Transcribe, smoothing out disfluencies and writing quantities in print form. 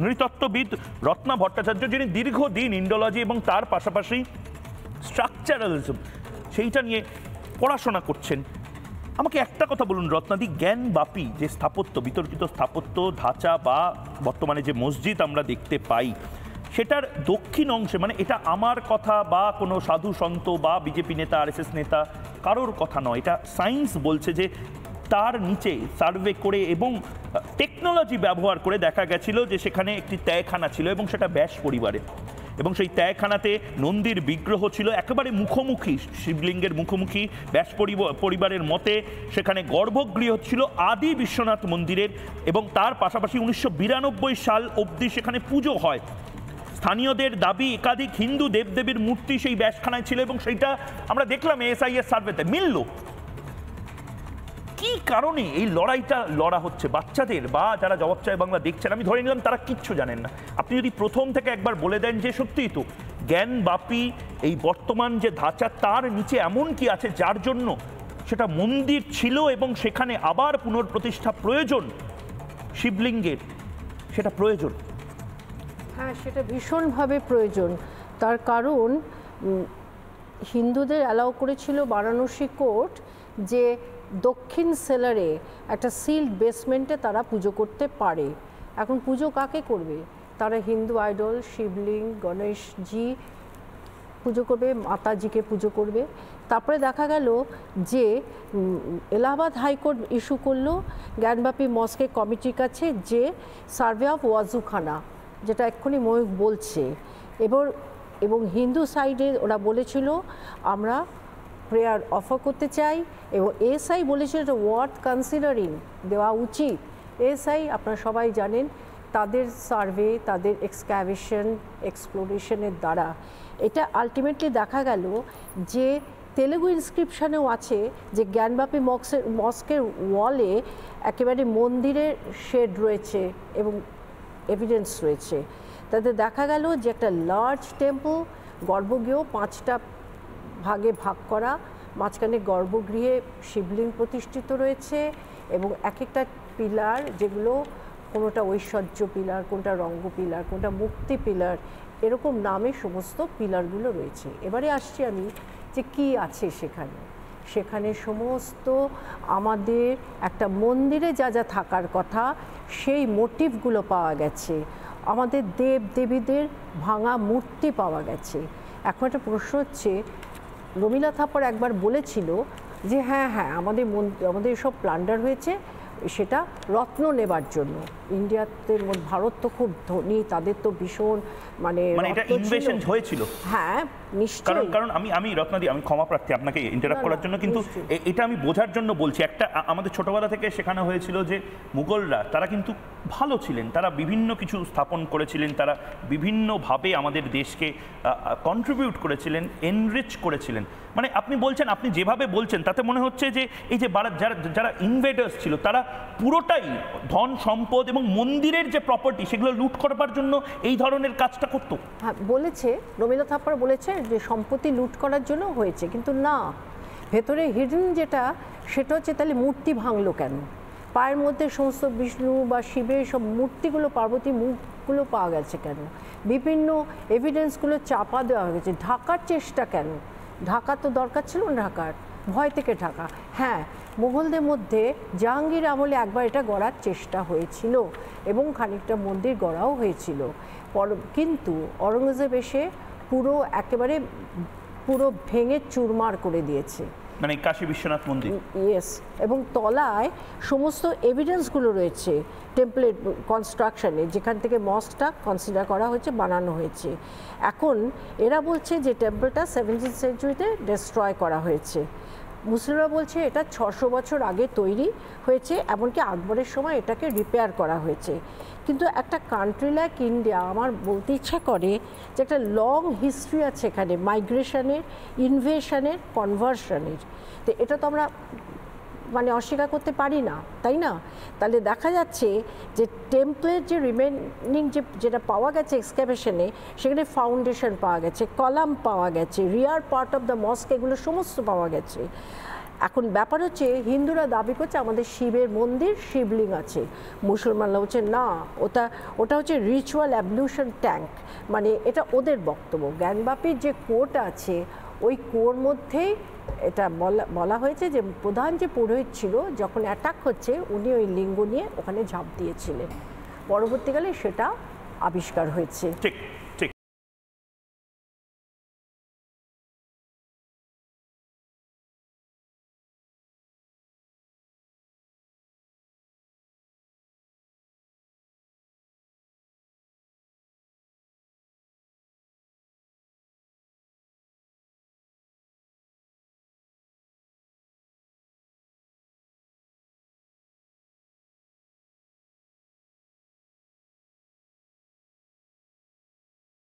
নৃতত্ত্ববিদ রত্না ভট্টাচার্য, যিনি দীর্ঘদিন ইন্ডোলজি এবং তার পাশাপাশি স্ট্রাকচারালিজম সেইটা নিয়ে পড়াশোনা করছেন। আমাকে একটা কথা বলুন রত্নাদি, জ্ঞানব্যাপী যে স্থাপত্য, বিতর্কিত স্থাপত্য ধাঁচা বা বর্তমানে যে মসজিদ আমরা দেখতে পাই, সেটার দক্ষিণ অংশে, মানে এটা আমার কথা বা কোনো সাধু সন্ত বা বিজেপি নেতা আরএসএস নেতা কারোর কথা নয়, এটা সায়েন্স বলছে যে তার নিচে সার্ভে করে এবং টেকনোলজি ব্যবহার করে দেখা গেছিল যে সেখানে একটি ত্যায়খানা ছিল এবং সেটা ব্যাস পরিবারের, এবং সেই ত্যায়খানাতে নন্দীর বিগ্রহ ছিল একেবারে মুখোমুখি, শিবলিঙ্গের মুখোমুখি ব্যাস পরিবারের মতে। সেখানে গর্ভগৃহ ছিল আদি বিশ্বনাথ মন্দিরের, এবং তার পাশাপাশি 1992 সাল অবধি সেখানে পুজো হয়। স্থানীয়দের দাবি একাধিক হিন্দু দেবদেবীর মূর্তি সেই ব্যাসখানায় ছিল, এবং সেইটা আমরা দেখলাম এসআইএর সার্ভেতে মিলল। কি কারণে এই লড়াইটা লড়া হচ্ছে বাচ্চাদের বা যারা জবাব চায় বাংলা দেখছেন? আমি ধরে নিলাম তারা কিচ্ছু জানেন না। আপনি যদি প্রথম থেকে একবার বলে দেন যে সত্যিই তো জ্ঞানব্যাপী এই বর্তমান যে ধাঁচা, তার নিচে এমন কি আছে যার জন্য সেটা মন্দির ছিল এবং সেখানে আবার পুনর্প্রতিষ্ঠা প্রয়োজন শিবলিঙ্গের, সেটা প্রয়োজন। হ্যাঁ, সেটা ভীষণভাবে প্রয়োজন। তার কারণ হিন্দুদের অ্যালাউ করেছিল বারাণসী কোর্ট যে দক্ষিণ সেলারে একটা সিল্ড বেসমেন্টে তারা পুজো করতে পারে। এখন পুজো কাকে করবে? তারা হিন্দু আইডল, শিবলিঙ্গ, গণেশজি পুজো করবে, মাতাজিকে পুজো করবে। তারপরে দেখা গেল যে এলাহাবাদ হাইকোর্ট ইস্যু করলো জ্ঞানব্যাপী মস্কের কমিটির কাছে যে সার্ভে অফ ওয়াজুখানা, যেটা এক্ষুনি ময়ূক বলছে, এবং হিন্দু সাইডে ওরা বলেছিল আমরা প্রেয়ার অফার করতে চাই, এবং এসআই বলেছিল এটা ওয়ার্থ কনসিডারিং, দেওয়া উচিত। এসআই আপনারা সবাই জানেন তাদের সার্ভে, তাদের এক্সক্যাভেশন, এক্সপ্লোরেশনের দ্বারা এটা আলটিমেটলি দেখা গেল যে তেলেগু ইনস্ক্রিপশনেও আছে যে জ্ঞানব্যাপী মস্কের ওয়ালে একেবারে মন্দিরের শেড রয়েছে এবং এভিডেন্স রয়েছে। তাতে দেখা গেল যে একটা লার্জ টেম্পল, গর্ভগৃহ 5টা ভাগে ভাগ করা, মাঝখানে গর্ভগৃহে শিবলিঙ্গ প্রতিষ্ঠিত রয়েছে, এবং এক একটা পিলার, যেগুলো কোনোটা ঐশ্বর্য পিলার, কোনটা রঙ্গ পিলার, কোনটা মুক্তি পিলার, এরকম নামে সমস্ত পিলারগুলো রয়েছে। এবারে আসছি আমি যে কি আছে সেখানে। সেখানে সমস্ত আমাদের একটা মন্দিরে যা যা থাকার কথা সেই মোটিভগুলো পাওয়া গেছে, আমাদের দেব দেবীদের ভাঙা মূর্তি পাওয়া গেছে। এখন একটা প্রশ্ন হচ্ছে, রমিলা থাপার একবার বলেছিল যে হ্যাঁ আমাদের সব প্লান্ডার হয়েছে সেটা রত্ন নেবার জন্য। ইন্ডিয়াতে, ভারত তো খুব ধনী, তাদের তো ভীষণ মানে এটা ইনভেশন হয়েছিল। হ্যাঁ নিশ্চয়ই, কারণ আমি রত্নাদি, আমি ক্ষমা প্রার্থী আপনাকে ইন্টারাপ্ট করার জন্য, কিন্তু এটা আমি বোঝার জন্য বলছি। একটা আমাদের ছোটবেলা থেকে শেখানো হয়েছিল যে মুঘলরা তারা কিন্তু ভালো ছিলেন, তারা বিভিন্ন কিছু স্থাপন করেছিলেন, তারা বিভিন্নভাবে আমাদের দেশকে কন্ট্রিবিউট করেছিলেন, এনরিচ করেছিলেন। মানে আপনি বলছেন, আপনি যেভাবে বলছেন তাতে মনে হচ্ছে যে এই যে যারা ইনভেডার্স ছিল তারা পুরোটাই ধন সম্পদ এবং মন্দিরের যে প্রপার্টি সেগুলো লুট করবার জন্য এই ধরনের কাজটা করতো। হ্যাঁ বলেছে, রবীন্দ্র থাপ্পড় বলেছে যে সম্পত্তি লুট করার জন্য হয়েছে, কিন্তু না, ভেতরে হিডেন যেটা সেটা হচ্ছে তাহলে মূর্তি ভাঙলো কেন? পায়ের মধ্যে সমস্ত বিষ্ণু বা শিবের সব মূর্তিগুলো, পার্বতী মুখগুলো পাওয়া গেছে কেন? বিভিন্ন এভিডেন্সগুলো চাপা দেওয়া হয়েছে, ঢাকার চেষ্টা কেন? ঢাকা তো দরকার ছিল না, ঢাকার ভয় থেকে ঢাকা। হ্যাঁ, মুঘলদের মধ্যে জাহাঙ্গীর আমলে একবার এটা গড়ার চেষ্টা হয়েছিল এবং খানিকটা মন্দির গড়াও হয়েছিল, কিন্তু অরঙ্গজেব এসে একেবারে পুরো ভেঙে চুরমার করে দিয়েছে, মানে কাশী বিশ্বনাথ মন্দির। ইয়েস, এবং তলায় সমস্ত এভিডেন্সগুলো রয়েছে টেম্পলেট কনস্ট্রাকশনে, যেখান থেকে মস্কটা কনসিডার করা হয়েছে, বানানো হয়েছে। এখন এরা বলছে যে টেম্পলটা 17th সেঞ্চুরিতে ডিস্ট্রয় করা হয়েছে, মুসলিমরা বলছে এটা 600 বছর আগে তৈরি হয়েছে, এমনকি আকবরের সময় এটাকে রিপেয়ার করা হয়েছে। কিন্তু একটা কান্ট্রি লাইক ইন্ডিয়া, আমার বলতে ইচ্ছা করে যে একটা লং হিস্ট্রি আছে এখানে, মাইগ্রেশনের, ইনভেশনের, কনভার্সনের। তো এটা তো আমরা মানে অস্বীকার করতে পারি না, তাই না? তাহলে দেখা যাচ্ছে যে টেম্পলের যে রিমেনিং যেটা পাওয়া গেছে এক্সক্যাভেশনে, সেখানে ফাউন্ডেশন পাওয়া গেছে, কলাম পাওয়া গেছে, রিয়ার পার্ট অফ দ্য মস্ক, এগুলো সমস্ত পাওয়া গেছে। এখন ব্যাপার হচ্ছে হিন্দুরা দাবি করছে আমাদের শিবের মন্দির, শিবলিঙ্গ আছে, মুসলমানরা বলছে না, ওটা হচ্ছে রিচুয়াল অ্যাবলিউশন ট্যাঙ্ক, মানে এটা ওদের বক্তব্য। জ্ঞানবাপীর যে কোর্ট আছে ওই কোর মধ্যেই এটা বলা হয়েছে যে প্রধান যে পুরোহিত ছিল যখন অ্যাটাক হচ্ছে উনি ওই লিঙ্গ নিয়ে ওখানে ঝাঁপ দিয়েছিলেন, পরবর্তীকালে সেটা আবিষ্কার হয়েছে। ঠিক।